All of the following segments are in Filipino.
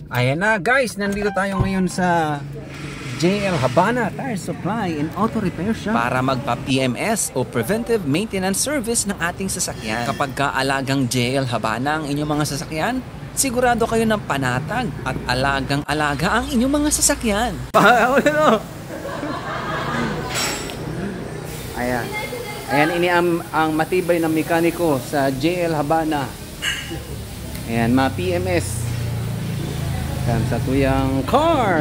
Ayan na guys, nandito tayo ngayon sa JL Habana Tire Supply and Auto Repair Shop para magpa-PMS o Preventive Maintenance Service ng ating sasakyan. Kapag kaalagang JL Habana ang inyong mga sasakyan, sigurado kayo ng panatag at alagang-alaga ang inyong mga sasakyan. Ayan. Ayan, ini ang matibay na mekaniko sa JL Habana. Ayan, ma-PMS. Yan, sa tuyang car.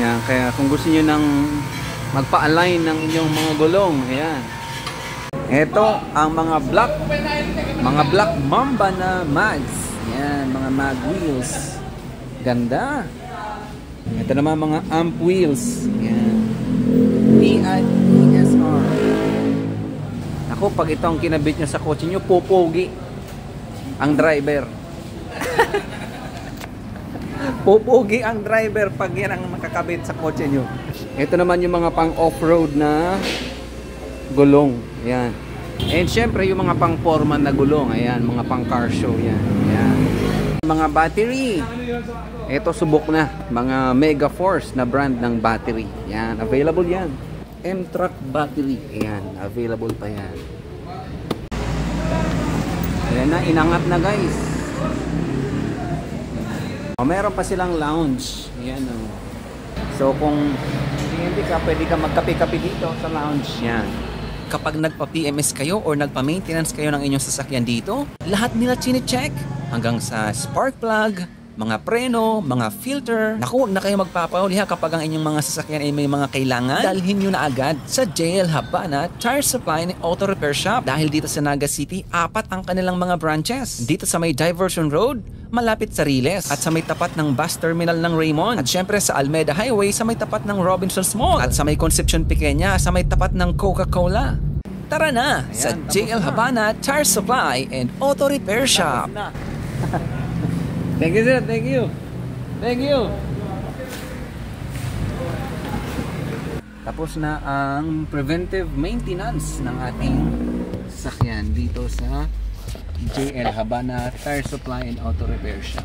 Yan, kaya kung gusto niyo nang magpa-align ng inyong mga gulong, ayan. Ito ang mga black mamba na mags. Yan, mga mag wheels. Ganda. Ito naman mga amp wheels. Yan. PIESR. Ako, pag ito ang kinabit nyo sa kotse nyo, pupogi ang driver. Pupogi ang driver pag yan ang makakabit sa kotse nyo. Ito naman yung mga pang off-road na gulong. Ayan. And syempre yung mga pang foreman na gulong. Ayan, mga pang car show. Yan. Ayan. Mga battery. Ito subok na. Mga Mega Force na brand ng battery. Ayan, available yan. M-Truck battery. Ayan, available pa yan. Ayan na, inangat na guys. O, meron pa silang lounge. Ayan o. So kung hindi ka, pwede ka magkape-kape dito sa lounge. Yan. Kapag nagpa-PMS kayo or nagpa-maintenance kayo ng inyong sasakyan dito, lahat nila chine-check. Hanggang sa spark plug, mga preno, mga filter. Naku, huwag na kayo magpapahuli ha kapag ang inyong mga sasakyan ay may mga kailangan. Dalhin nyo na agad sa JL Habana Tire Supply and Auto Repair Shop. Dahil dito sa Naga City, 4 ang kanilang mga branches. Dito sa may Diversion Road, malapit sa Riles. At sa may tapat ng bus terminal ng Raymond. At syempre sa Almeda Highway, sa may tapat ng Robinsons Mall. At sa may Concepcion Pequeña, sa may tapat ng Coca-Cola. Tara na. Ayan, sa JL Habana Tire Supply and Auto Repair Shop. Thank you sir, thank you. Thank you. Tapos na ang preventive maintenance ng ating sasakyan dito sa JL Habana Tire Supply and Auto Repair Shop.